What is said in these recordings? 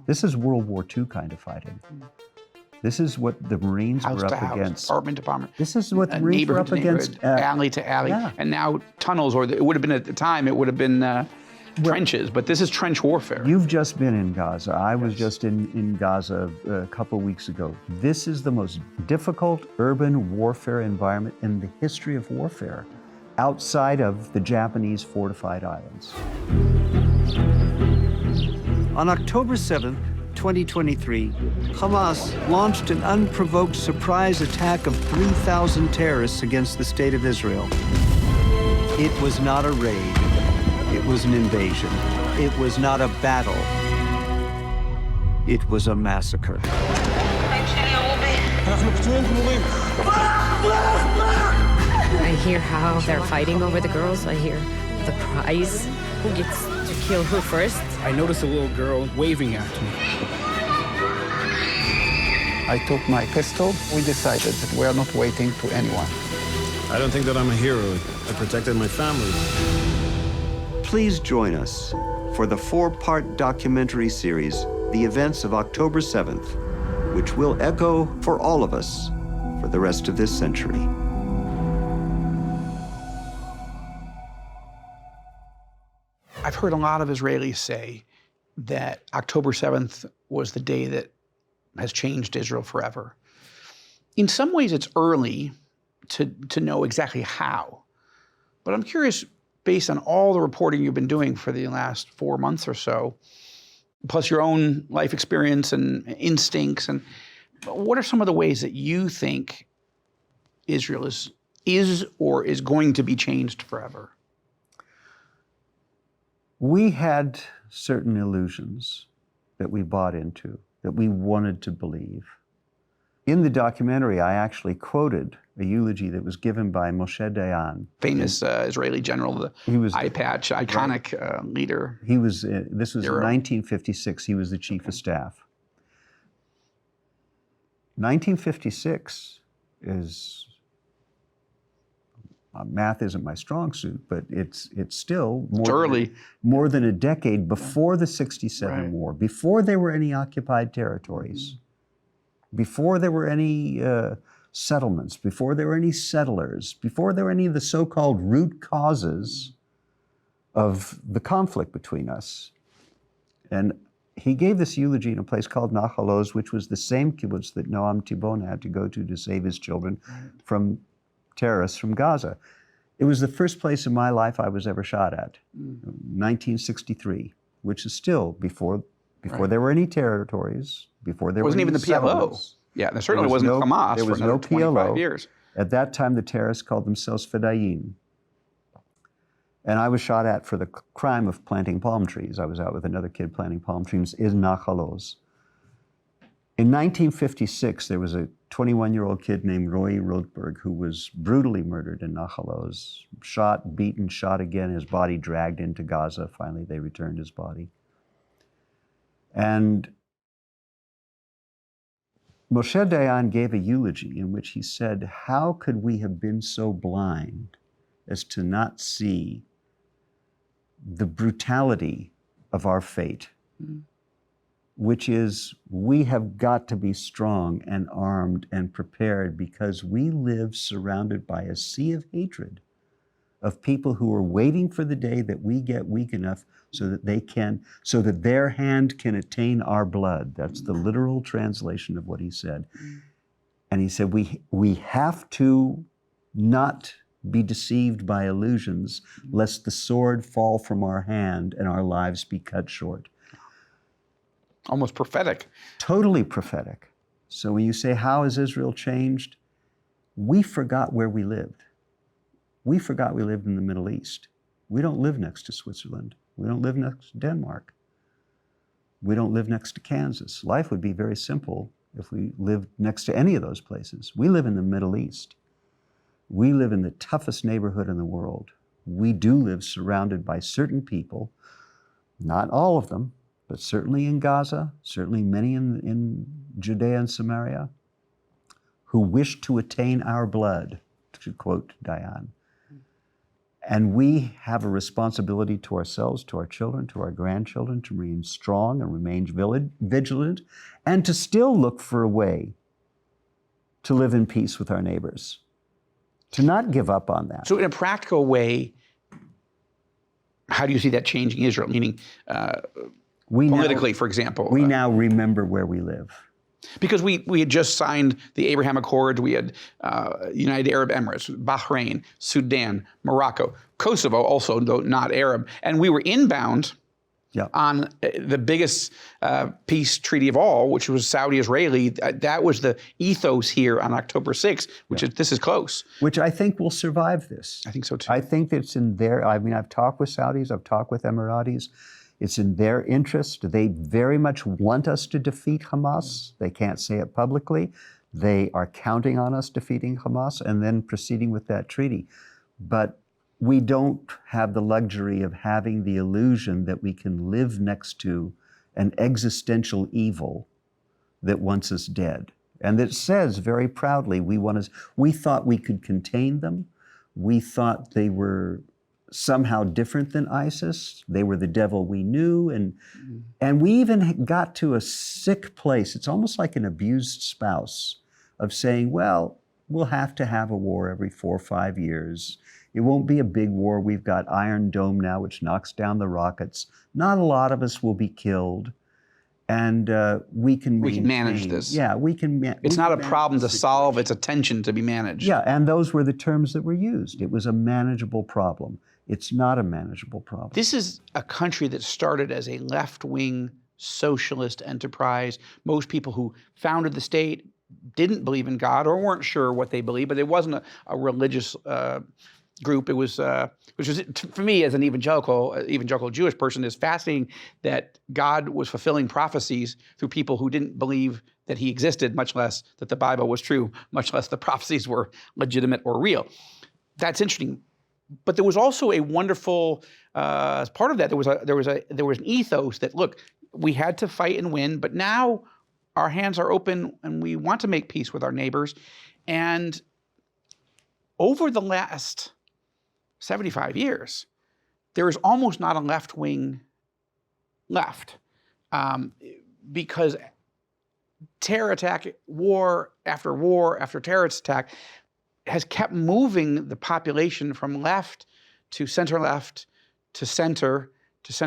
This is World War II kind of fighting. This is what the Marines House were to up house, against. department to department. This is what the Marines were up against. Alley to alley, yeah. and now tunnels, or it would have been at the time, it would have been trenches, but this is trench warfare. You've just been in Gaza. I was just in Gaza a couple weeks ago. This is the most difficult urban warfare environment in the history of warfare, outside of the Japanese fortified islands. On October 7th, 2023, Hamas launched an unprovoked surprise attack of 3,000 terrorists against the State of Israel. It was not a raid. It was an invasion. It was not a battle. It was a massacre. I hear how they're fighting over the girls. I hear the prize, who gets to kill who first. I noticed a little girl waving at me. I took my pistol. We decided that we are not waiting to anyone. I don't think that I'm a hero. I protected my family. Please join us for the 4-part documentary series, The Events of October 7th, which will echo for all of us for the rest of this century. I've heard a lot of Israelis say that October 7th was the day that has changed Israel forever. In some ways, it's early to know exactly how. But I'm curious, based on all the reporting you've been doing for the last 4 months or so, plus your own life experience and instincts, and what are some of the ways that you think Israel is or is going to be changed forever? We had certain illusions that we bought into, that we wanted to believe. In the documentary, I actually quoted a eulogy that was given by Moshe Dayan. Famous Israeli general, the eye patch, iconic leader. He was, this was in 1956, he was the chief of staff. 1956 is, math isn't my strong suit, but it's still more than a decade before the 67 war, before there were any occupied territories, before there were any settlements, before there were any settlers, before there were any of the so-called root causes of the conflict between us. And he gave this eulogy in a place called Nahal Oz, which was the same kibbutz that Noam Tibon had to go to save his children from terrorists from Gaza. It was the first place in my life I was ever shot at, 1963, which is still before there were any territories, before there wasn't were even the PLO. Yeah, there certainly wasn't Hamas. There was for no 25 PLO. years. At that time, the terrorists called themselves Fedayeen. And I was shot at for the crime of planting palm trees. I was out with another kid planting palm trees in Nahal Oz. In 1956, there was a 21-year-old kid named Roy Rosenberg who was brutally murdered in Nahal Oz. Shot, beaten, shot again, his body dragged into Gaza. Finally, they returned his body. And Moshe Dayan gave a eulogy in which he said, how could we have been so blind as to not see the brutality of our fate? Which is, we have got to be strong and armed and prepared because we live surrounded by a sea of hatred of people who are waiting for the day that we get weak enough so that their hand can attain our blood. That's the literal translation of what he said. And he said, we have to not be deceived by illusions lest the sword fall from our hand and our lives be cut short. Almost prophetic. Totally prophetic. So when you say, how has Israel changed? We forgot where we lived. We forgot we lived in the Middle East. We don't live next to Switzerland. We don't live next to Denmark. We don't live next to Kansas. Life would be very simple if we lived next to any of those places. We live in the Middle East. We live in the toughest neighborhood in the world. We do live surrounded by certain people, not all of them, but certainly in Gaza, certainly many in Judea and Samaria, who wish to attain our blood, to quote Dayan. And we have a responsibility to ourselves, to our children, to our grandchildren, to remain strong and remain vigilant, and to still look for a way to live in peace with our neighbors, to not give up on that. So in a practical way, how do you see that changing Israel? Meaning politically, for example. We now remember where we live. Because we had just signed the Abraham Accords, we had United Arab Emirates, Bahrain, Sudan, Morocco, Kosovo also, though not Arab, and we were inbound on the biggest peace treaty of all, which was Saudi-Israeli. That was the ethos here on October 6th, which is, this is close. Which I think will survive this. I think so too. I think it's in their, I mean, I've talked with Saudis, I've talked with Emiratis. It's in their interest. They very much want us to defeat Hamas. They can't say it publicly. They are counting on us defeating Hamas and then proceeding with that treaty. But we don't have the luxury of having the illusion that we can live next to an existential evil that wants us dead. And that says very proudly, we thought we could contain them. We thought they were somehow different than ISIS. They were the devil we knew. And we even got to a sick place. It's almost like an abused spouse of saying, well, we'll have to have a war every 4 or 5 years. It won't be a big war. We've got Iron Dome now, which knocks down the rockets. Not a lot of us will be killed. And we can manage this. Yeah, we can. It's not a problem to solve. It's a tension to be managed. Yeah, and those were the terms that were used. It was a manageable problem. It's not a manageable problem. This is a country that started as a left-wing socialist enterprise. Most people who founded the state didn't believe in God or weren't sure what they believed, but it wasn't a religious group. It was, which was, for me as an evangelical Jewish person, is fascinating that God was fulfilling prophecies through people who didn't believe that he existed, much less that the Bible was true, much less the prophecies were legitimate or real. That's interesting. But there was also a wonderful, as part of that, there was an ethos that, look, we had to fight and win, but now our hands are open and we want to make peace with our neighbors. And over the last 75 years, there is almost not a left-wing left, because terror attack, war after terrorist attack, has kept moving the population from left to center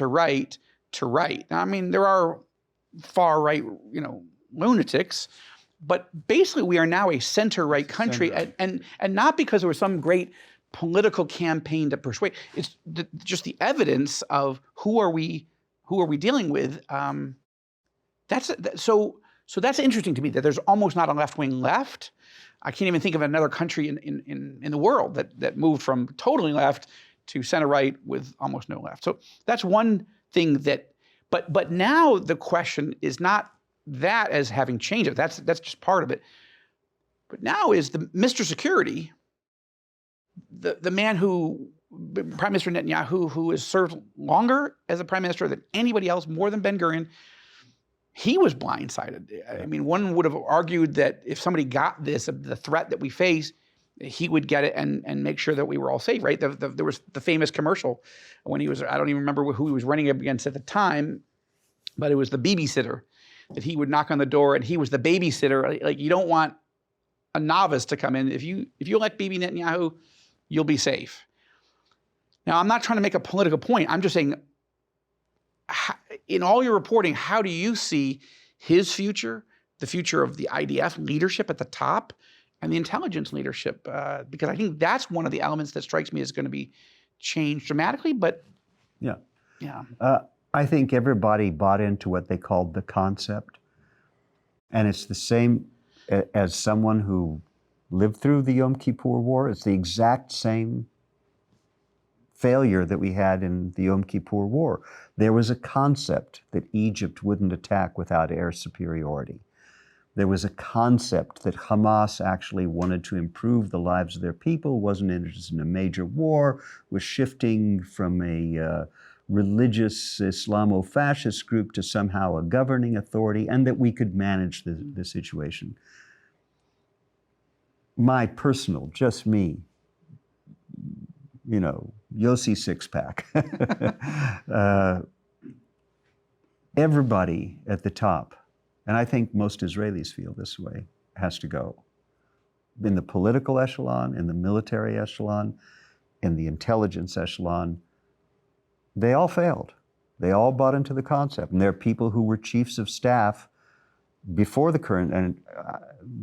right to right. Now, I mean, there are far right, lunatics, but basically we are now a center right country, and not because there was some great political campaign to persuade. It's just the evidence of who are we dealing with. So that's interesting to me, that there's almost not a left-wing left. I can't even think of another country in the world that moved from totally left to center right with almost no left. So that's one thing but now the question is not that as having changed it. That's just part of it. But now is the Mr. Security, the man Prime Minister Netanyahu, who has served longer as a prime minister than anybody else, more than Ben-Gurion. He was blindsided. I mean, one would have argued that if somebody got this, the threat that we face, he would get it and make sure that we were all safe, right? There was the famous commercial when he was, I don't even remember who he was running up against at the time, but it was the babysitter, that he would knock on the door and he was the babysitter. Like, you don't want a novice to come in. If you elect Bibi Netanyahu, you'll be safe. Now, I'm not trying to make a political point. I'm just saying, in all your reporting, how do you see his future, the future of the IDF leadership at the top, and the intelligence leadership? Because I think that's one of the elements that strikes me as going to be changed dramatically. But yeah. I think everybody bought into what they called the concept, and it's the same as someone who lived through the Yom Kippur War. It's the exact same failure that we had in the Yom Kippur War. There was a concept that Egypt wouldn't attack without air superiority. There was a concept that Hamas actually wanted to improve the lives of their people, wasn't interested in a major war, was shifting from a religious Islamo-fascist group to somehow a governing authority, and that we could manage the situation. My personal, just me, you know, Yossi six-pack. Everybody at the top, and I think most Israelis feel this way, has to go. In the political echelon, in the military echelon, in the intelligence echelon, they all failed. They all bought into the concept. And there are people who were chiefs of staff before the current, and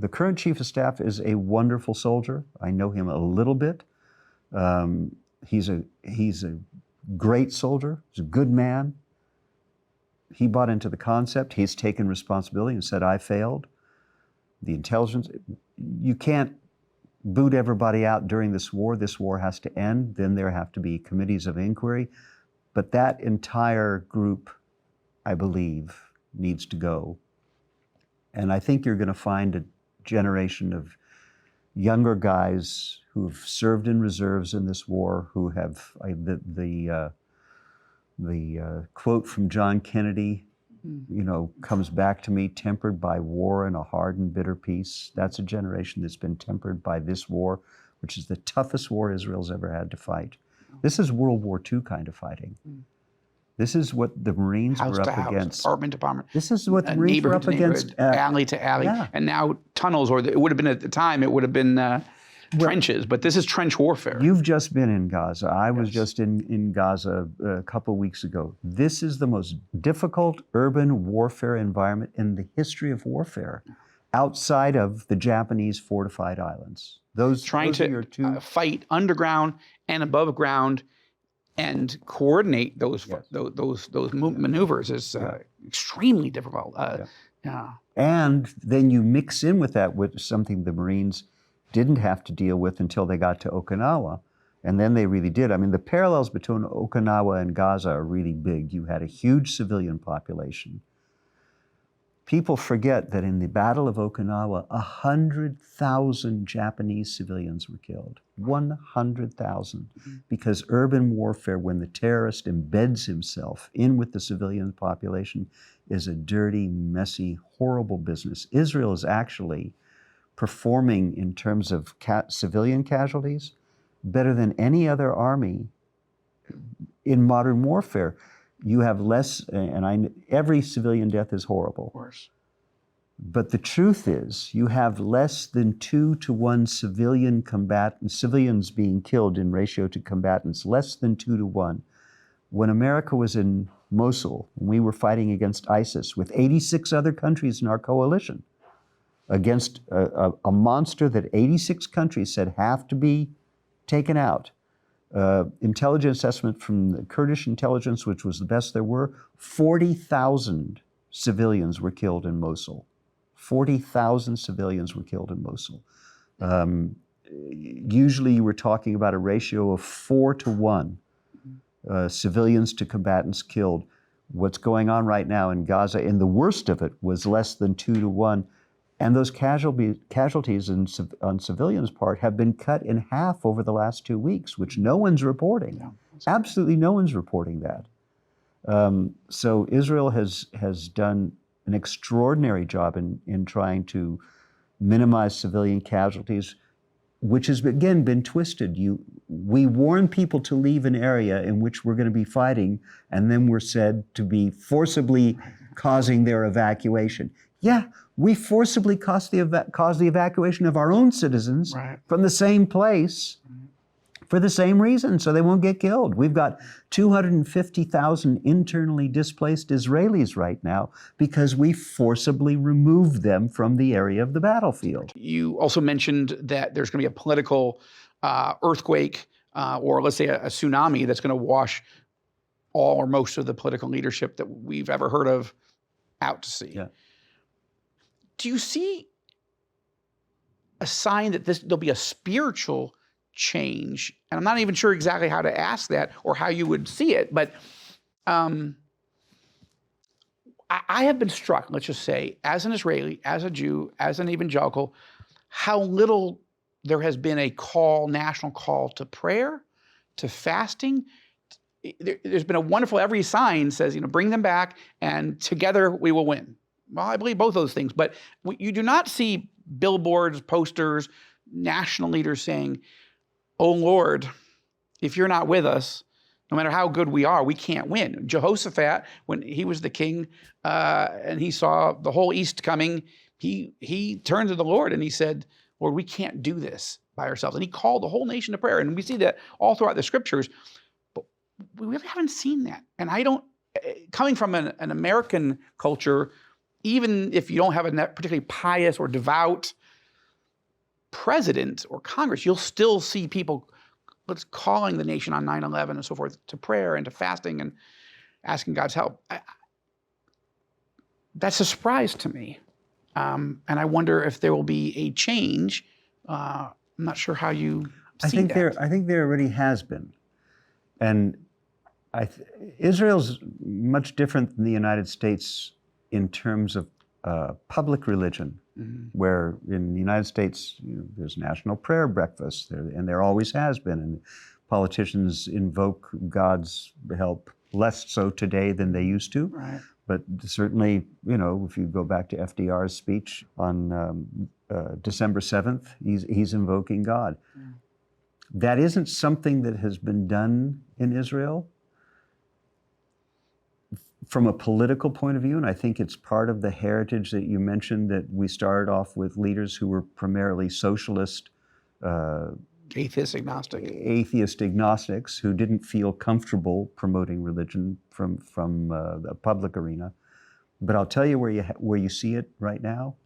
the current chief of staff is a wonderful soldier. I know him a little bit. He's a great soldier. He's a good man. He bought into the concept. He's taken responsibility and said, I failed. The intelligence, you can't boot everybody out during this war. This war has to end. Then there have to be committees of inquiry. But that entire group, I believe, needs to go. And I think you're going to find a generation of younger guys who've served in reserves in this war, who have the quote from John Kennedy, you know, comes back to me, tempered by war and a hard and bitter peace. That's a generation that's been tempered by this war, which is the toughest war Israel's ever had to fight. This is World War II kind of fighting. This is what the Marines were up against. Department to department. This is what the Marines were up against. Alley to alley. Yeah. And now tunnels, or it would have been at the time, it would have been trenches, but this is trench warfare. You've just been in Gaza. I was just in Gaza a couple weeks ago. This is the most difficult urban warfare environment in the history of warfare, outside of the Japanese fortified islands. Trying to fight underground and above ground and coordinate those maneuvers is extremely difficult. And then you mix in with that with something the Marines didn't have to deal with until they got to Okinawa, and then they really did. I mean, the parallels between Okinawa and Gaza are really big. You had a huge civilian population. People forget that in the Battle of Okinawa, 100,000 Japanese civilians were killed. 100,000. Because urban warfare, when the terrorist embeds himself in with the civilian population, is a dirty, messy, horrible business. Israel is actually performing in terms of civilian casualties better than any other army in modern warfare. You have less, and every civilian death is horrible. Of course. But the truth is, you have less than 2-to-1 civilians being killed in ratio to combatants, less than 2-to-1. When America was in Mosul, we were fighting against ISIS with 86 other countries in our coalition, against a monster that 86 countries said have to be taken out. Intelligence assessment from the Kurdish intelligence, which was the best there were, 40,000 civilians were killed in Mosul. 40,000 civilians were killed in Mosul. Usually you were talking about a ratio of 4-to-1, civilians to combatants killed. What's going on right now in Gaza, and the worst of it, was less than 2-to-1. And those casualties on civilians' part have been cut in half over the last 2 weeks, which no one's reporting. Yeah. Absolutely no one's reporting that. So Israel has done an extraordinary job in trying to minimize civilian casualties, which has, again, been twisted. We warn people to leave an area in which we're going to be fighting, and then we're said to be forcibly causing their evacuation. Yeah, we forcibly cause the evacuation of our own citizens from the same place for the same reason, so they won't get killed. We've got 250,000 internally displaced Israelis right now because we forcibly removed them from the area of the battlefield. You also mentioned that there's going to be a political earthquake or let's say a tsunami that's going to wash all or most of the political leadership that we've ever heard of out to sea. Yeah. Do you see a sign that there'll be a spiritual change? And I'm not even sure exactly how to ask that or how you would see it, but I have been struck, let's just say, as an Israeli, as a Jew, as an evangelical, how little there has been a national call to prayer, to fasting. There's been a wonderful, every sign says, bring them back and together we will win. Well, I believe both those things, but you do not see billboards, posters, national leaders saying, "Oh Lord, if you're not with us, no matter how good we are, we can't win. Jehoshaphat, when he was the king and he saw the whole East coming, he turned to the Lord and he said, Lord, we can't do this by ourselves. And he called the whole nation to prayer. And we see that all throughout the scriptures, but we really haven't seen that. And I don't, coming from an American culture, even if you don't have a particularly pious or devout president or Congress, you'll still see people calling the nation on 9/11 and so forth to prayer and to fasting and asking God's help. That's a surprise to me. And I wonder if there will be a change. I'm not sure how you see that. I think there already has been. And Israel's much different than the United States in terms of public religion, where in the United States, there's national prayer breakfasts, and there always has been, and politicians invoke God's help less so today than they used to. Right. But certainly, if you go back to FDR's speech on December 7th, he's invoking God. Yeah. That isn't something that has been done in Israel from a political point of view, and I think it's part of the heritage that you mentioned, that we started off with leaders who were primarily socialist, atheist agnostics who didn't feel comfortable promoting religion from the public arena. But I'll tell you where you see it right now.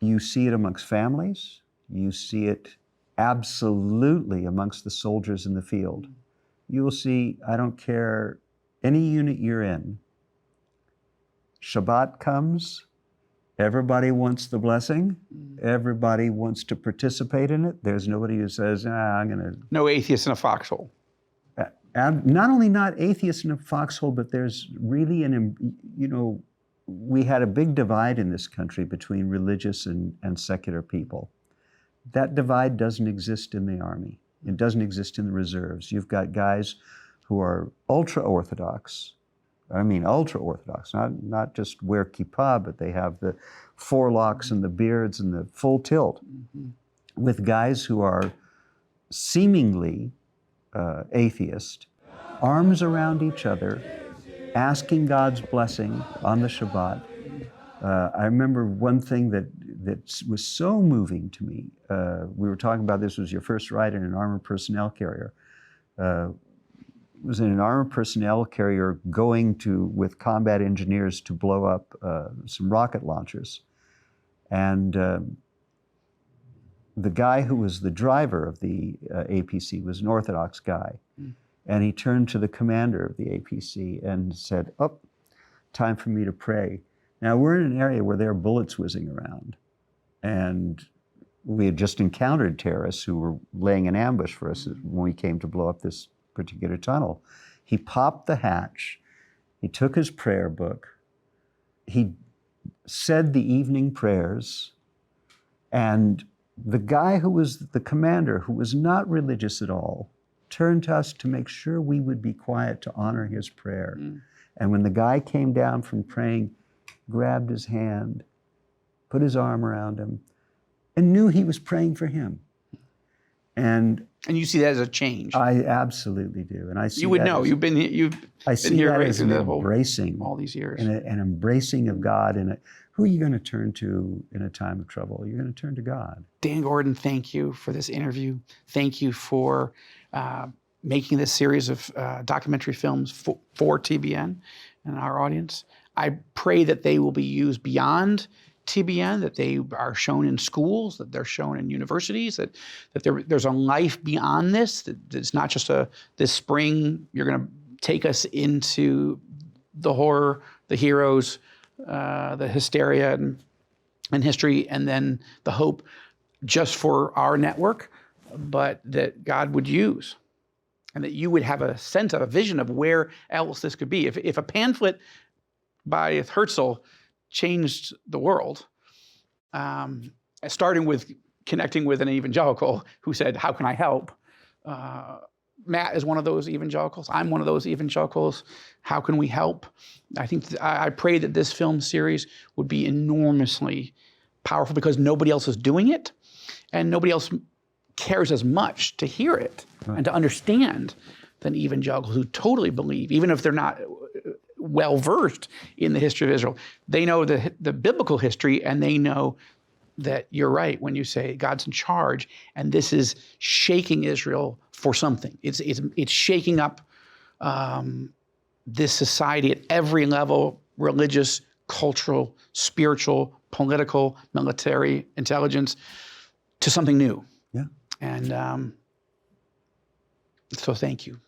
You see it amongst families. You see it absolutely amongst the soldiers in the field. You will see, I don't care any unit you're in, Shabbat comes, everybody wants the blessing, everybody wants to participate in it. There's nobody who says, I'm going to... No atheist in a foxhole. Not only not atheists in a foxhole, but there's really we had a big divide in this country between religious and secular people. That divide doesn't exist in the Army. It doesn't exist in the reserves. You've got guys who are ultra-Orthodox, not just wear kippah, but they have the forelocks and the beards and the full tilt, with guys who are seemingly atheist, arms around each other, asking God's blessing on the Shabbat. I remember one thing that was so moving to me. We were talking about, this was your first ride in an armored personnel carrier. Was in an armored personnel carrier going with combat engineers to blow up some rocket launchers. And the guy who was the driver of the APC was an Orthodox guy. And he turned to the commander of the APC and said, time for me to pray. Now, we're in an area where there are bullets whizzing around. And we had just encountered terrorists who were laying an ambush for us when we came to blow up this particular tunnel. He popped the hatch. He took his prayer book. He said the evening prayers. And the guy who was the commander, who was not religious at all, turned to us to make sure we would be quiet to honor his prayer. And when the guy came down from praying, grabbed his hand, put his arm around him, and knew he was praying for him. And you see that as a change. I absolutely do, and I see. You would know. You've been here. I see that as an embracing, all these years, an embracing of God. And who are you going to turn to in a time of trouble? You're going to turn to God. Dan Gordon, thank you for this interview. Thank you for making this series of documentary films for TBN and our audience. I pray that they will be used beyond TBN, that they are shown in schools, that they're shown in universities, that there's a life beyond this, that it's not just this spring you're going to take us into the horror, the heroes, the hysteria and history, and then the hope just for our network, but that God would use, and that you would have a sense of a vision of where else this could be. If a pamphlet by Herzl changed the world, starting with connecting with an evangelical who said, how can I help? Matt is one of those evangelicals. I'm one of those evangelicals. How can we help? I pray that this film series would be enormously powerful because nobody else is doing it, and nobody else cares as much to hear it and to understand than evangelicals who totally believe, even if they're not well versed in the history of Israel. They know the biblical history, and they know that you're right when you say God's in charge, and this is shaking Israel for something. It's shaking up this society at every level: religious, cultural, spiritual, political, military, intelligence, to something new. Yeah. And so thank you.